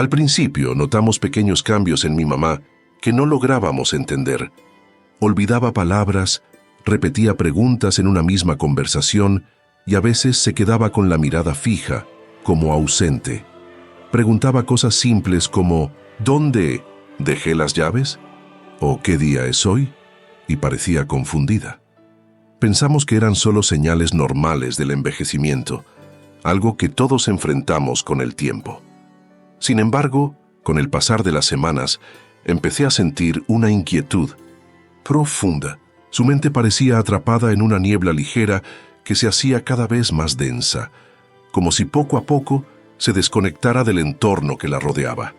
Al principio notamos pequeños cambios en mi mamá que no lográbamos entender. Olvidaba palabras, repetía preguntas en una misma conversación y a veces se quedaba con la mirada fija, como ausente. Preguntaba cosas simples como ¿dónde dejé las llaves? ¿O qué día es hoy? Y parecía confundida. Pensamos que eran solo señales normales del envejecimiento, algo que todos enfrentamos con el tiempo. Sin embargo, con el pasar de las semanas, empecé a sentir una inquietud profunda. Su mente parecía atrapada en una niebla ligera que se hacía cada vez más densa, como si poco a poco se desconectara del entorno que la rodeaba.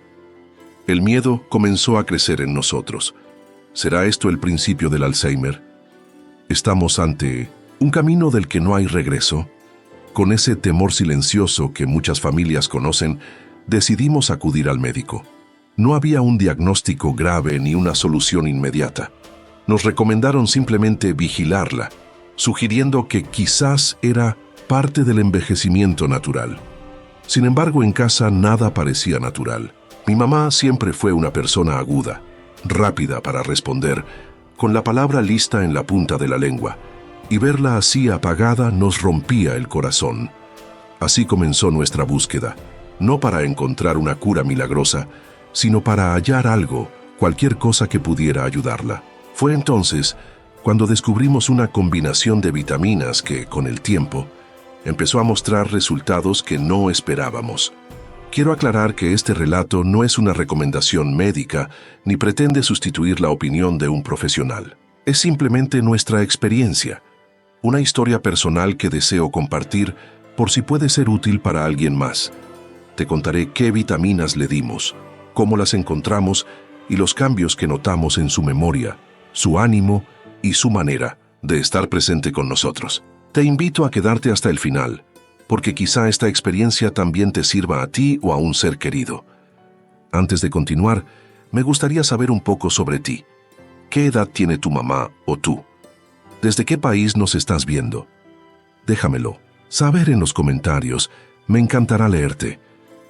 El miedo comenzó a crecer en nosotros. ¿Será esto el principio del Alzheimer? ¿Estamos ante un camino del que no hay regreso? Con ese temor silencioso que muchas familias conocen, decidimos acudir al médico. No había un diagnóstico grave ni una solución inmediata. Nos recomendaron simplemente vigilarla, sugiriendo que quizás era parte del envejecimiento natural. Sin embargo, en casa nada parecía natural. Mi mamá siempre fue una persona aguda, rápida para responder, con la palabra lista en la punta de la lengua, y verla así apagada nos rompía el corazón. Así comenzó nuestra búsqueda, no para encontrar una cura milagrosa, sino para hallar algo, cualquier cosa que pudiera ayudarla. Fue entonces cuando descubrimos una combinación de vitaminas que, con el tiempo, empezó a mostrar resultados que no esperábamos. Quiero aclarar que este relato no es una recomendación médica ni pretende sustituir la opinión de un profesional. Es simplemente nuestra experiencia, una historia personal que deseo compartir por si puede ser útil para alguien más. Te contaré qué vitaminas le dimos, cómo las encontramos y los cambios que notamos en su memoria, su ánimo y su manera de estar presente con nosotros. Te invito a quedarte hasta el final, porque quizá esta experiencia también te sirva a ti o a un ser querido. Antes de continuar, me gustaría saber un poco sobre ti. ¿Qué edad tiene tu mamá o tú? ¿Desde qué país nos estás viendo? Déjamelo saber en los comentarios, me encantará leerte.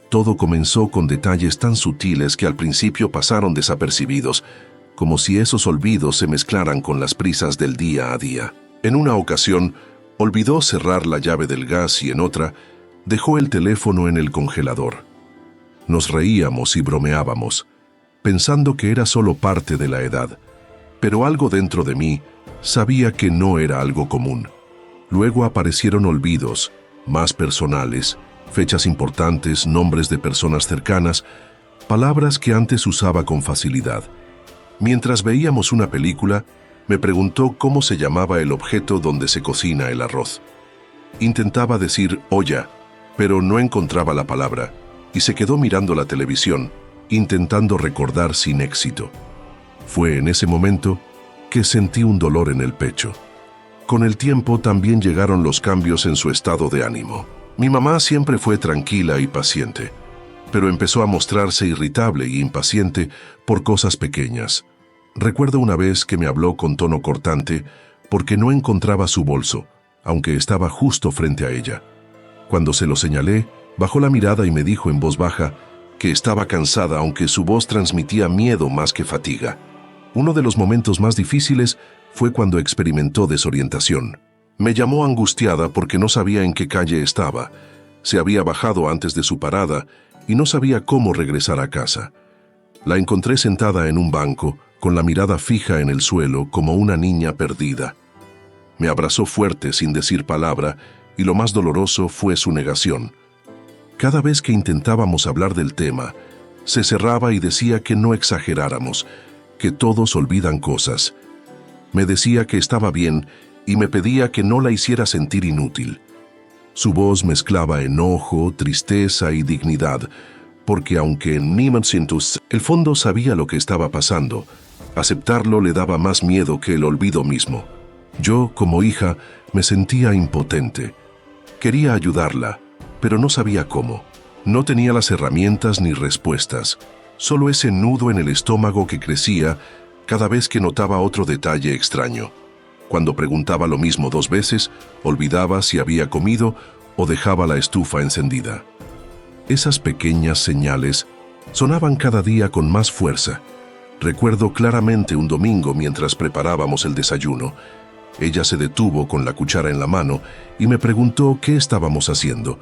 Todo comenzó con detalles tan sutiles que al principio pasaron desapercibidos, como si esos olvidos se mezclaran con las prisas del día a día. En una ocasión, olvidó cerrar la llave del gas y en otra, dejó el teléfono en el congelador. Nos reíamos y bromeábamos, pensando que era solo parte de la edad, pero algo dentro de mí sabía que no era algo común. Luego aparecieron olvidos, más personales, fechas importantes, nombres de personas cercanas, palabras que antes usaba con facilidad. Mientras veíamos una película, me preguntó cómo se llamaba el objeto donde se cocina el arroz. Intentaba decir olla, pero no encontraba la palabra, y se quedó mirando la televisión, intentando recordar sin éxito. Fue en ese momento que sentí un dolor en el pecho. Con el tiempo también llegaron los cambios en su estado de ánimo. Mi mamá siempre fue tranquila y paciente, pero empezó a mostrarse irritable y impaciente por cosas pequeñas. Recuerdo una vez que me habló con tono cortante porque no encontraba su bolso, aunque estaba justo frente a ella. Cuando se lo señalé, bajó la mirada y me dijo en voz baja que estaba cansada, aunque su voz transmitía miedo más que fatiga. Uno de los momentos más difíciles fue cuando experimentó desorientación. Me llamó angustiada porque no sabía en qué calle estaba. Se había bajado antes de su parada y no sabía cómo regresar a casa. La encontré sentada en un banco, con la mirada fija en el suelo como una niña perdida. Me abrazó fuerte sin decir palabra y lo más doloroso fue su negación. Cada vez que intentábamos hablar del tema, se cerraba y decía que no exageráramos, que todos olvidan cosas. Me decía que estaba bien y me pedía que no la hiciera sentir inútil. Su voz mezclaba enojo, tristeza y dignidad, porque aunque en el fondo sabía lo que estaba pasando, aceptarlo le daba más miedo que el olvido mismo. Yo, como hija, me sentía impotente. Quería ayudarla, pero no sabía cómo. No tenía las herramientas ni respuestas, solo ese nudo en el estómago que crecía cada vez que notaba otro detalle extraño. Cuando preguntaba lo mismo 2 veces, olvidaba si había comido o dejaba la estufa encendida. Esas pequeñas señales Sonaban cada día con más fuerza. Recuerdo claramente un domingo mientras preparábamos el desayuno. Ella se detuvo con la cuchara en la mano y me preguntó qué estábamos haciendo.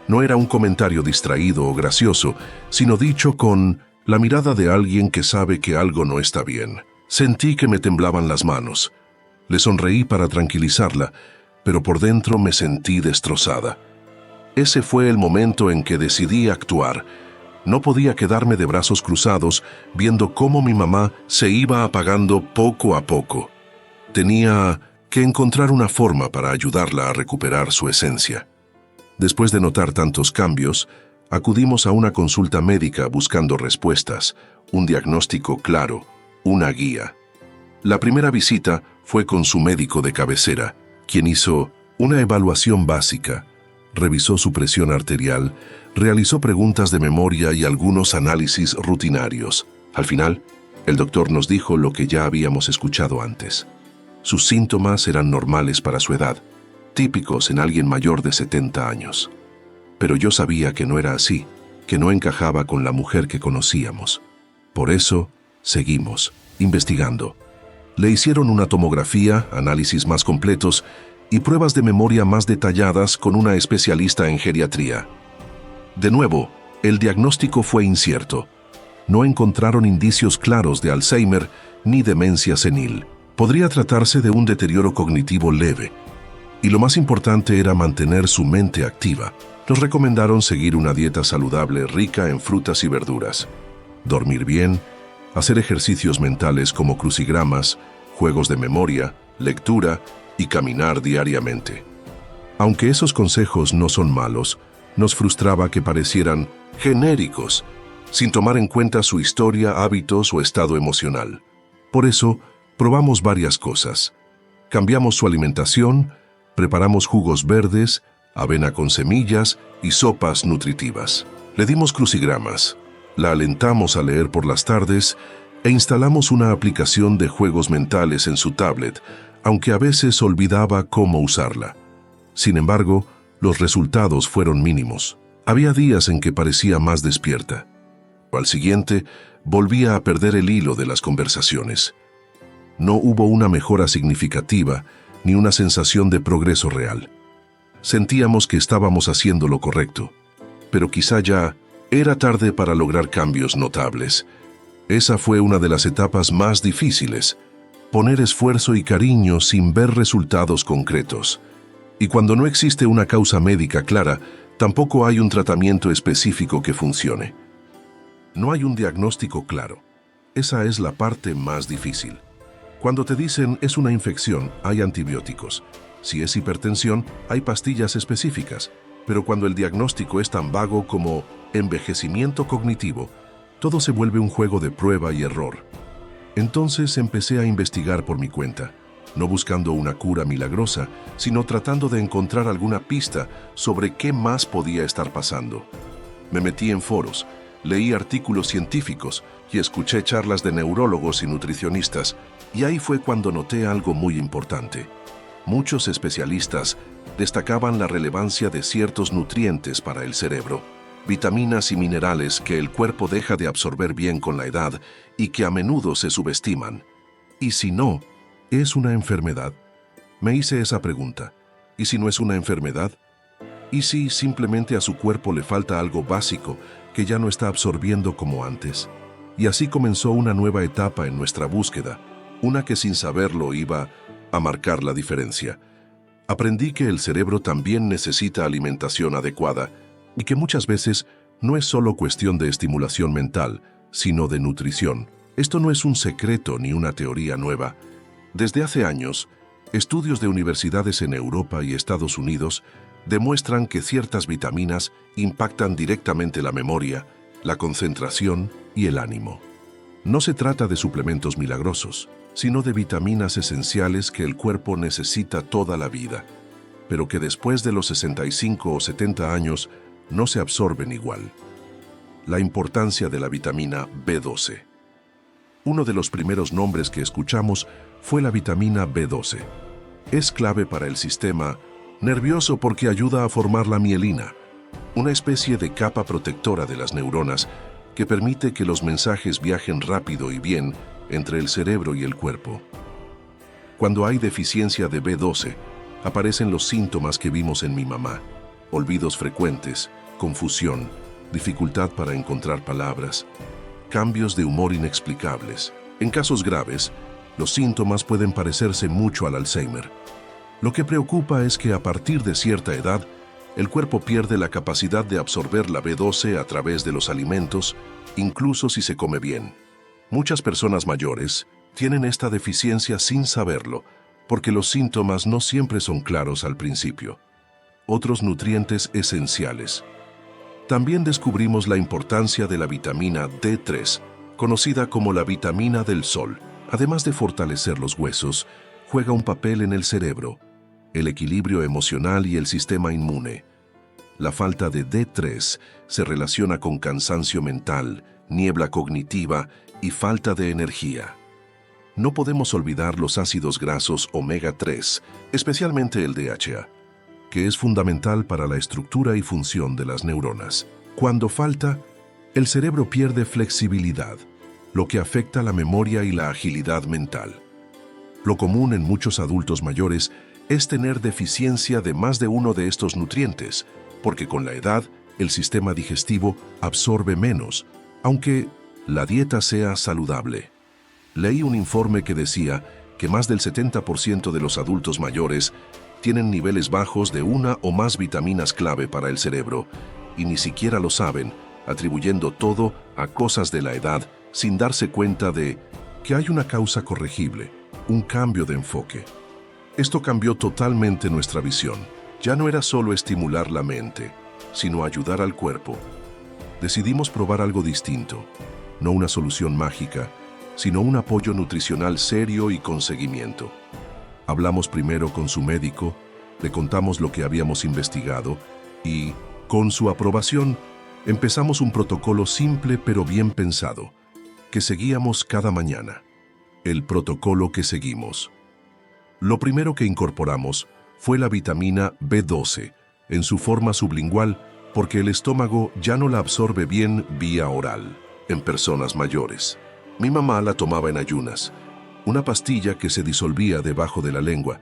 No era un comentario distraído o gracioso, sino dicho con la mirada de alguien que sabe que algo no está bien. Sentí que me temblaban las manos. Le sonreí para tranquilizarla, pero por dentro me sentí destrozada. Ese fue el momento en que decidí actuar. No podía quedarme de brazos cruzados viendo cómo mi mamá se iba apagando poco a poco. Tenía que encontrar una forma para ayudarla a recuperar su esencia. Después de notar tantos cambios, acudimos a una consulta médica buscando respuestas, un diagnóstico claro, una guía. La primera visita fue con su médico de cabecera, quien hizo una evaluación básica, revisó su presión arterial, realizó preguntas de memoria y algunos análisis rutinarios. Al final, el doctor nos dijo lo que ya habíamos escuchado antes. Sus síntomas eran normales para su edad, típicos en alguien mayor de 70 años. Pero yo sabía que no era así, que no encajaba con la mujer que conocíamos. Por eso, seguimos investigando. Le hicieron una tomografía, análisis más completos y pruebas de memoria más detalladas con una especialista en geriatría. De nuevo, el diagnóstico fue incierto. No encontraron indicios claros de Alzheimer ni demencia senil. Podría tratarse de un deterioro cognitivo leve. Y lo más importante era mantener su mente activa. Nos recomendaron seguir una dieta saludable rica en frutas y verduras, dormir bien, hacer ejercicios mentales como crucigramas, juegos de memoria, lectura y caminar diariamente. Aunque esos consejos no son malos, nos frustraba que parecieran genéricos, sin tomar en cuenta su historia, hábitos o estado emocional. Por eso, probamos varias cosas. Cambiamos su alimentación, preparamos jugos verdes, avena con semillas y sopas nutritivas. Le dimos crucigramas, la alentamos a leer por las tardes e instalamos una aplicación de juegos mentales en su tablet, aunque a veces olvidaba cómo usarla. Sin embargo, los resultados fueron mínimos. Había días en que parecía más despierta. Al siguiente, volvía a perder el hilo de las conversaciones. No hubo una mejora significativa ni una sensación de progreso real. Sentíamos que estábamos haciendo lo correcto, pero quizá ya era tarde para lograr cambios notables. Esa fue una de las etapas más difíciles, poner esfuerzo y cariño sin ver resultados concretos. Y cuando no existe una causa médica clara, tampoco hay un tratamiento específico que funcione. No hay un diagnóstico claro. Esa es la parte más difícil. Cuando te dicen es una infección, hay antibióticos. Si es hipertensión, hay pastillas específicas. Pero cuando el diagnóstico es tan vago como envejecimiento cognitivo, todo se vuelve un juego de prueba y error. Entonces empecé a investigar por mi cuenta, no buscando una cura milagrosa, sino tratando de encontrar alguna pista sobre qué más podía estar pasando. Me metí en foros, leí artículos científicos y escuché charlas de neurólogos y nutricionistas, y ahí fue cuando noté algo muy importante. Muchos especialistas destacaban la relevancia de ciertos nutrientes para el cerebro, vitaminas y minerales que el cuerpo deja de absorber bien con la edad y que a menudo se subestiman. ¿Y si no, es una enfermedad? Me hice esa pregunta. ¿Y si no es una enfermedad? ¿Y si simplemente a su cuerpo le falta algo básico que ya no está absorbiendo como antes? Y así comenzó una nueva etapa en nuestra búsqueda, una que sin saberlo iba a marcar la diferencia. Aprendí que el cerebro también necesita alimentación adecuada y que muchas veces no es solo cuestión de estimulación mental, sino de nutrición. Esto no es un secreto ni una teoría nueva. Desde hace años, estudios de universidades en Europa y Estados Unidos demuestran que ciertas vitaminas impactan directamente la memoria, la concentración y el ánimo. No se trata de suplementos milagrosos, sino de vitaminas esenciales que el cuerpo necesita toda la vida, pero que después de los 65 o 70 años no se absorben igual. La importancia de la vitamina B12. Uno de los primeros nombres que escuchamos fue la vitamina B12. Es clave para el sistema nervioso porque ayuda a formar la mielina, una especie de capa protectora de las neuronas que permite que los mensajes viajen rápido y bien entre el cerebro y el cuerpo. Cuando hay deficiencia de B12, aparecen los síntomas que vimos en mi mamá: olvidos frecuentes, confusión, dificultad para encontrar palabras, cambios de humor inexplicables. En casos graves, los síntomas pueden parecerse mucho al Alzheimer. Lo que preocupa es que a partir de cierta edad, el cuerpo pierde la capacidad de absorber la B12 a través de los alimentos, incluso si se come bien. Muchas personas mayores tienen esta deficiencia sin saberlo, porque los síntomas no siempre son claros al principio. Otros nutrientes esenciales. También descubrimos la importancia de la vitamina D3, conocida como la vitamina del sol. Además de fortalecer los huesos, juega un papel en el cerebro, el equilibrio emocional y el sistema inmune. La falta de D3 se relaciona con cansancio mental, niebla cognitiva y falta de energía. No podemos olvidar los ácidos grasos omega 3, especialmente el DHA, que es fundamental para la estructura y función de las neuronas. Cuando falta, el cerebro pierde flexibilidad, lo que afecta la memoria y la agilidad mental. Lo común en muchos adultos mayores es tener deficiencia de más de uno de estos nutrientes, porque con la edad el sistema digestivo absorbe menos, aunque la dieta sea saludable. Leí un informe que decía que más del 70% de los adultos mayores tienen niveles bajos de una o más vitaminas clave para el cerebro, y ni siquiera lo saben, atribuyendo todo a cosas de la edad sin darse cuenta de que hay una causa corregible, un cambio de enfoque. Esto cambió totalmente nuestra visión. Ya no era solo estimular la mente, sino ayudar al cuerpo. Decidimos probar algo distinto, no una solución mágica, sino un apoyo nutricional serio y con seguimiento. Hablamos primero con su médico, le contamos lo que habíamos investigado y, con su aprobación, empezamos un protocolo simple pero bien pensado, que seguíamos cada mañana. El protocolo que seguimos. Lo primero que incorporamos fue la vitamina B12, en su forma sublingual, porque el estómago ya no la absorbe bien vía oral, en personas mayores. Mi mamá la tomaba en ayunas, una pastilla que se disolvía debajo de la lengua.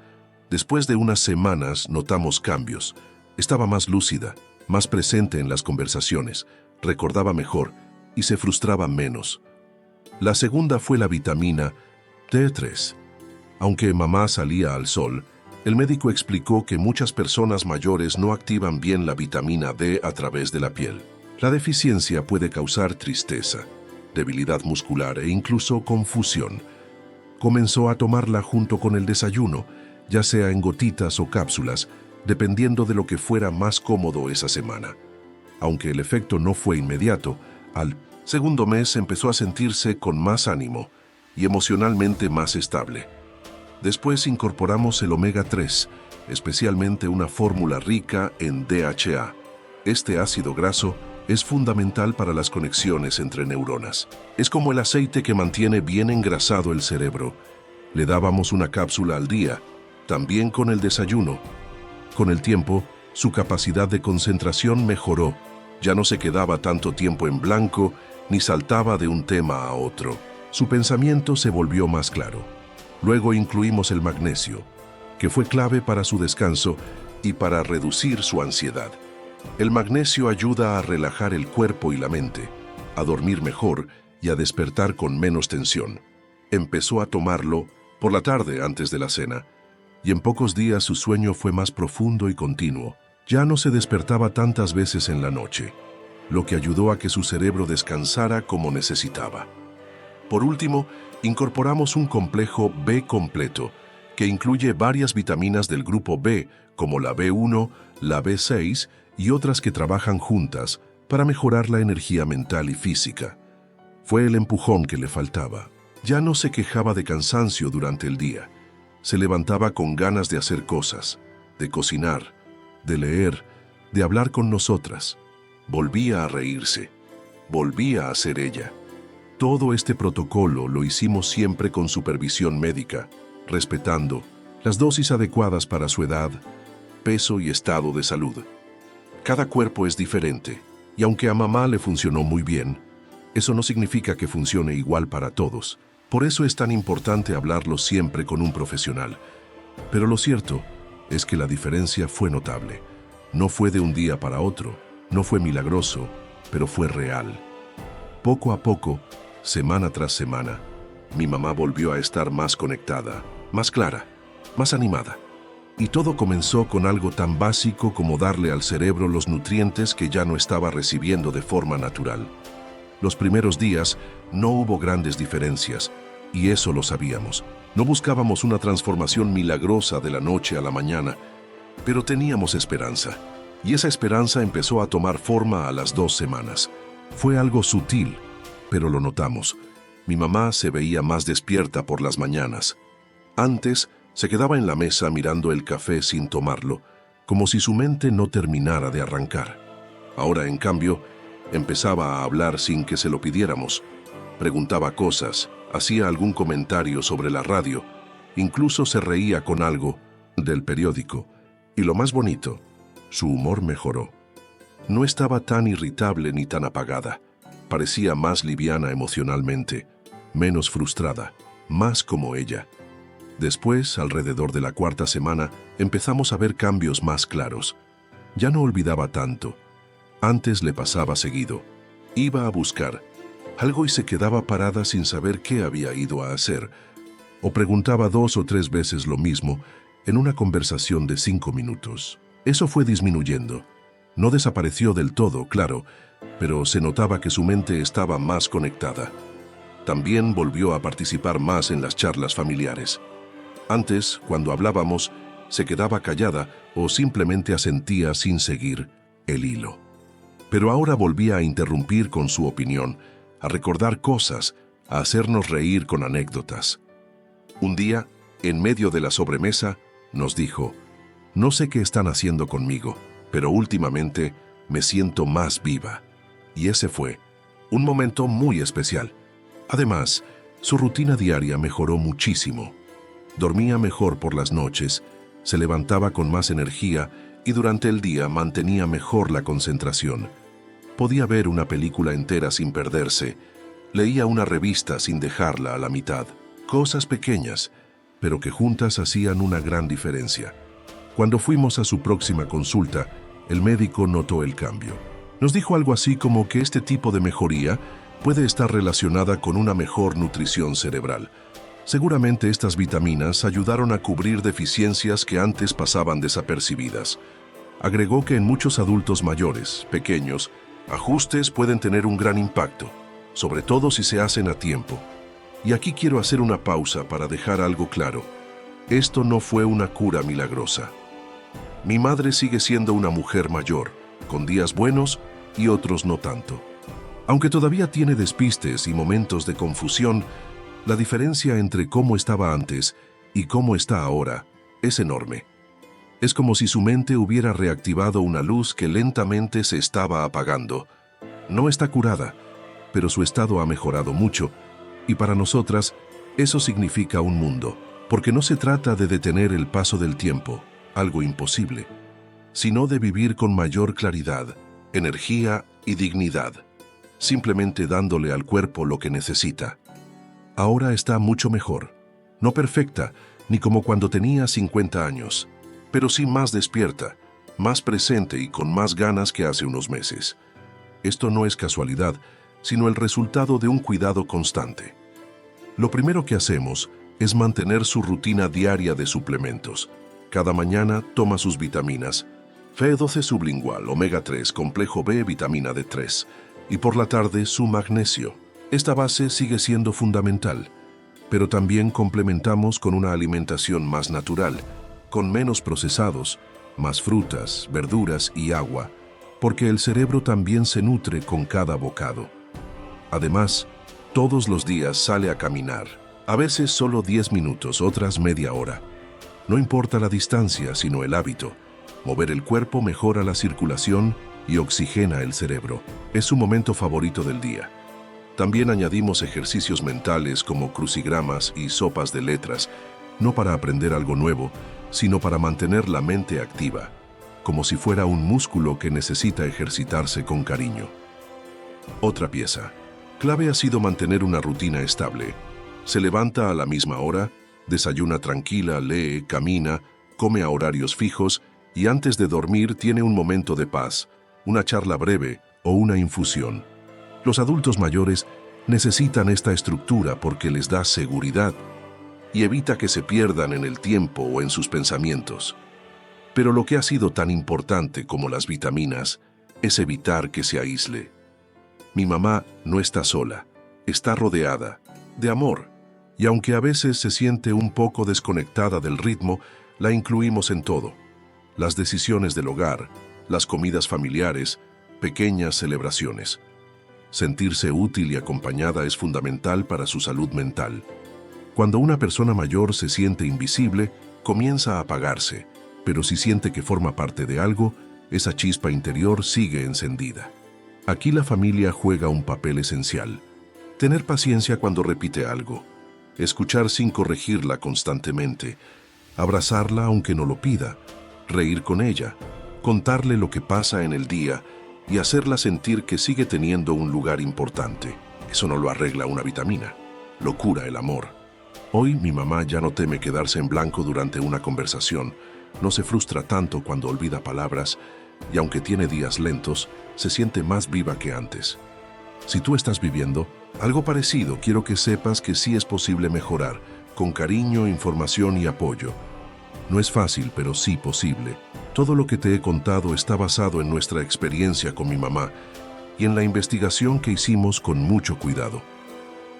Después de unas semanas notamos cambios. Estaba más lúcida, más presente en las conversaciones, recordaba mejor y se frustraba menos. La segunda fue la vitamina D3. Aunque mamá salía al sol, el médico explicó que muchas personas mayores no activan bien la vitamina D a través de la piel. La deficiencia puede causar tristeza, debilidad muscular e incluso confusión. Comenzó a tomarla junto con el desayuno, ya sea en gotitas o cápsulas, dependiendo de lo que fuera más cómodo esa semana. Aunque el efecto no fue inmediato, al segundo mes empezó a sentirse con más ánimo y emocionalmente más estable. Después incorporamos el omega 3, especialmente una fórmula rica en DHA. Este ácido graso es fundamental para las conexiones entre neuronas. Es como el aceite que mantiene bien engrasado el cerebro. Le dábamos una cápsula al día, también con el desayuno. Con el tiempo, su capacidad de concentración mejoró. Ya no se quedaba tanto tiempo en blanco ni saltaba de un tema a otro. Su pensamiento se volvió más claro. Luego incluimos el magnesio, que fue clave para su descanso y para reducir su ansiedad. El magnesio ayuda a relajar el cuerpo y la mente, a dormir mejor y a despertar con menos tensión. Empezó a tomarlo por la tarde antes de la cena, y en pocos días su sueño fue más profundo y continuo. Ya no se despertaba tantas veces en la noche, lo que ayudó a que su cerebro descansara como necesitaba. Por último, incorporamos un complejo B completo, que incluye varias vitaminas del grupo B, como la B1, la B6 y otras que trabajan juntas para mejorar la energía mental y física. Fue el empujón que le faltaba. Ya no se quejaba de cansancio durante el día. Se levantaba con ganas de hacer cosas, de cocinar, de leer, de hablar con nosotras. Volvía a reírse. Volvía a ser ella. Todo este protocolo lo hicimos siempre con supervisión médica, respetando las dosis adecuadas para su edad, peso y estado de salud. Cada cuerpo es diferente, y aunque a mamá le funcionó muy bien, Eso no significa que funcione igual para todos. Por eso es tan importante hablarlo siempre con un profesional. Pero lo cierto es que la diferencia fue notable. No fue de un día para otro, no fue milagroso, pero fue real. Poco a poco, semana tras semana, mi mamá volvió a estar más conectada, más clara, más animada. Y todo comenzó con algo tan básico como darle al cerebro los nutrientes que ya no estaba recibiendo de forma natural. Los primeros días no hubo grandes diferencias, y eso lo sabíamos. No buscábamos una transformación milagrosa de la noche a la mañana, pero teníamos esperanza. Y esa esperanza empezó a tomar forma a las 2 semanas. Fue algo sutil, pero lo notamos. Mi mamá se veía más despierta por las mañanas. Antes, se quedaba en la mesa mirando el café sin tomarlo, como si su mente no terminara de arrancar. Ahora, en cambio, empezaba a hablar sin que se lo pidiéramos. Preguntaba cosas, hacía algún comentario sobre la radio, incluso se reía con algo del periódico. Y lo más bonito, su humor mejoró. No estaba tan irritable ni tan apagada. Parecía más liviana emocionalmente, menos frustrada, más como ella. Después, alrededor de la 4ª semana, empezamos a ver cambios más claros. Ya no olvidaba tanto. Antes le pasaba seguido. Iba a buscar algo y se quedaba parada sin saber qué había ido a hacer. O preguntaba 2 o 3 veces lo mismo en una conversación de 5 minutos. Eso fue disminuyendo. No desapareció del todo, claro, pero se notaba que su mente estaba más conectada. También volvió a participar más en las charlas familiares. Antes, cuando hablábamos, se quedaba callada o simplemente asentía sin seguir el hilo. Pero ahora volvía a interrumpir con su opinión, a recordar cosas, a hacernos reír con anécdotas. Un día, en medio de la sobremesa, nos dijo: «No sé qué están haciendo conmigo, pero últimamente me siento más viva». Y ese fue un momento muy especial. Además, su rutina diaria mejoró muchísimo. Dormía mejor por las noches, se levantaba con más energía y durante el día mantenía mejor la concentración. Podía ver una película entera sin perderse, leía una revista sin dejarla a la mitad. Cosas pequeñas, pero que juntas hacían una gran diferencia. Cuando fuimos a su próxima consulta, el médico notó el cambio. Nos dijo algo así como que este tipo de mejoría puede estar relacionada con una mejor nutrición cerebral. Seguramente estas vitaminas ayudaron a cubrir deficiencias que antes pasaban desapercibidas. Agregó que en muchos adultos mayores, pequeños, ajustes pueden tener un gran impacto, sobre todo si se hacen a tiempo. Y aquí quiero hacer una pausa para dejar algo claro. Esto no fue una cura milagrosa. Mi madre sigue siendo una mujer mayor, con días buenos y otros no tanto. Aunque todavía tiene despistes y momentos de confusión, la diferencia entre cómo estaba antes y cómo está ahora es enorme. Es como si su mente hubiera reactivado una luz que lentamente se estaba apagando. No está curada, pero su estado ha mejorado mucho, y para nosotras eso significa un mundo, porque no se trata de detener el paso del tiempo, algo imposible, sino de vivir con mayor claridad, energía y dignidad, simplemente dándole al cuerpo lo que necesita. Ahora está mucho mejor, no perfecta, ni como cuando tenía 50 años, pero sí más despierta, más presente y con más ganas que hace unos meses. Esto no es casualidad, sino el resultado de un cuidado constante. Lo primero que hacemos es mantener su rutina diaria de suplementos. Cada mañana toma sus vitaminas, Fe12 sublingual, omega 3, complejo B, vitamina D3, y por la tarde su magnesio. Esta base sigue siendo fundamental, pero también complementamos con una alimentación más natural, con menos procesados, más frutas, verduras y agua, porque el cerebro también se nutre con cada bocado. Además, todos los días sale a caminar, a veces solo 10 minutos, otras media hora. No importa la distancia, sino el hábito. Mover el cuerpo mejora la circulación y oxigena el cerebro. Es su momento favorito del día. También añadimos ejercicios mentales como crucigramas y sopas de letras, no para aprender algo nuevo, sino para mantener la mente activa, como si fuera un músculo que necesita ejercitarse con cariño. Otra pieza. clave ha sido mantener una rutina estable. Se levanta a la misma hora, desayuna tranquila, lee, camina, come a horarios fijos y antes de dormir tiene un momento de paz, una charla breve o una infusión. Los adultos mayores necesitan esta estructura porque les da seguridad y evita que se pierdan en el tiempo o en sus pensamientos. Pero lo que ha sido tan importante como las vitaminas es evitar que se aísle. Mi mamá no está sola, está rodeada de amor, y aunque a veces se siente un poco desconectada del ritmo, la incluimos en todo. Las decisiones del hogar, las comidas familiares, pequeñas celebraciones. Sentirse útil y acompañada es fundamental para su salud mental. Cuando una persona mayor se siente invisible, comienza a apagarse, pero si siente que forma parte de algo, esa chispa interior sigue encendida. Aquí la familia juega un papel esencial. Tener paciencia cuando repite algo, escuchar sin corregirla constantemente, abrazarla aunque no lo pida, reír con ella, contarle lo que pasa en el día y hacerla sentir que sigue teniendo un lugar importante. Eso no lo arregla una vitamina, lo cura el amor. Hoy mi mamá ya no teme quedarse en blanco durante una conversación, no se frustra tanto cuando olvida palabras y aunque tiene días lentos, se siente más viva que antes. Si tú estás viviendo algo parecido, quiero que sepas que sí es posible mejorar, con cariño, información y apoyo. No es fácil, pero sí posible. Todo lo que te he contado está basado en nuestra experiencia con mi mamá y en la investigación que hicimos con mucho cuidado.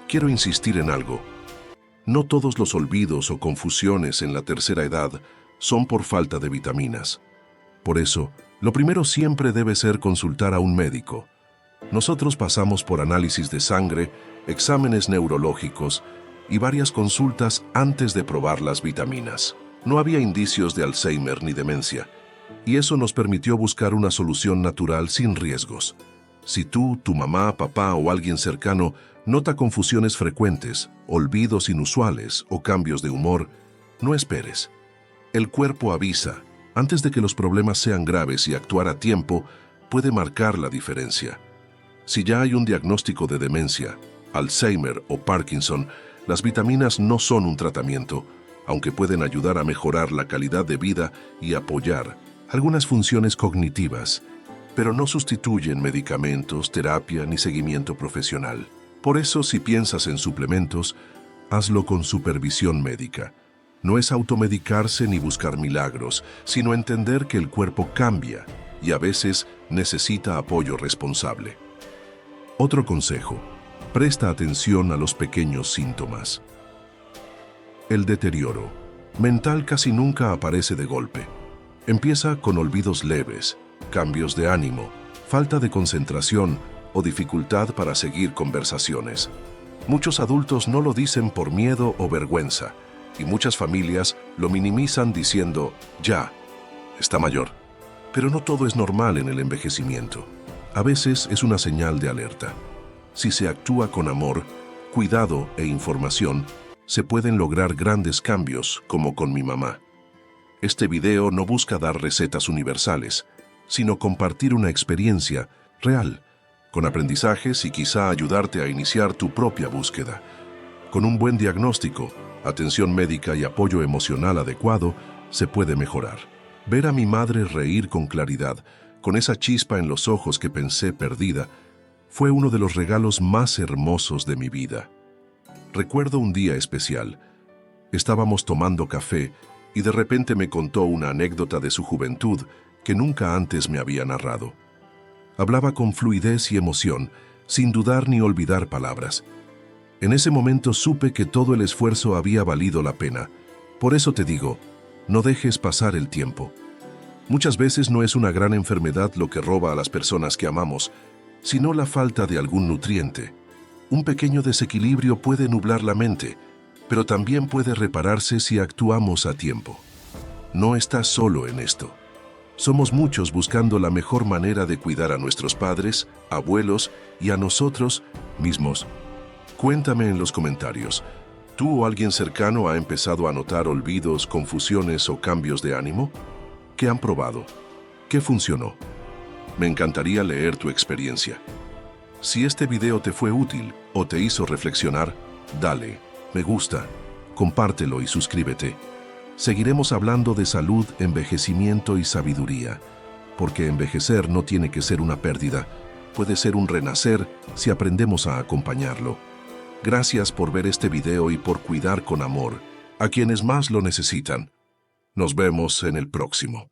Quiero insistir en algo. No todos los olvidos o confusiones en la tercera edad son por falta de vitaminas. Por eso, lo primero siempre debe ser consultar a un médico. Nosotros pasamos por análisis de sangre, exámenes neurológicos y varias consultas antes de probar las vitaminas. No había indicios de Alzheimer ni demencia, y eso nos permitió buscar una solución natural sin riesgos. Si tú, tu mamá, papá o alguien cercano nota confusiones frecuentes, olvidos inusuales o cambios de humor, no esperes. El cuerpo avisa. Antes de que los problemas sean graves y actuar a tiempo, puede marcar la diferencia. Si ya hay un diagnóstico de demencia, Alzheimer o Parkinson, las vitaminas no son un tratamiento, aunque pueden ayudar a mejorar la calidad de vida y apoyar algunas funciones cognitivas, pero no sustituyen medicamentos, terapia ni seguimiento profesional. Por eso, si piensas en suplementos, hazlo con supervisión médica. No es automedicarse ni buscar milagros, sino entender que el cuerpo cambia y a veces necesita apoyo responsable. Otro consejo: presta atención a los pequeños síntomas. El deterioro mental casi nunca aparece de golpe. Empieza con olvidos leves, cambios de ánimo, falta de concentración o dificultad para seguir conversaciones. Muchos adultos no lo dicen por miedo o vergüenza, y muchas familias lo minimizan diciendo, ya, está mayor. Pero no todo es normal en el envejecimiento. A veces es una señal de alerta. Si se actúa con amor, cuidado e información, se pueden lograr grandes cambios, como con mi mamá. Este video no busca dar recetas universales, sino compartir una experiencia real, con aprendizajes y quizá ayudarte a iniciar tu propia búsqueda. Con un buen diagnóstico, atención médica y apoyo emocional adecuado, se puede mejorar. Ver a mi madre reír con claridad, con esa chispa en los ojos que pensé perdida, fue uno de los regalos más hermosos de mi vida. Recuerdo un día especial. Estábamos tomando café y de repente me contó una anécdota de su juventud que nunca antes me había narrado. Hablaba con fluidez y emoción, sin dudar ni olvidar palabras. En ese momento supe que todo el esfuerzo había valido la pena. Por eso te digo, no dejes pasar el tiempo. Muchas veces no es una gran enfermedad lo que roba a las personas que amamos, sino la falta de algún nutriente. Un pequeño desequilibrio puede nublar la mente, pero también puede repararse si actuamos a tiempo. No estás solo en esto. Somos muchos buscando la mejor manera de cuidar a nuestros padres, abuelos y a nosotros mismos. Cuéntame en los comentarios, ¿tú o alguien cercano ha empezado a notar olvidos, confusiones o cambios de ánimo? ¿Qué han probado? ¿Qué funcionó? Me encantaría leer tu experiencia. Si este video te fue útil o te hizo reflexionar, dale me gusta, compártelo y suscríbete. Seguiremos hablando de salud, envejecimiento y sabiduría, porque envejecer no tiene que ser una pérdida, puede ser un renacer si aprendemos a acompañarlo. Gracias por ver este video y por cuidar con amor a quienes más lo necesitan. Nos vemos en el próximo.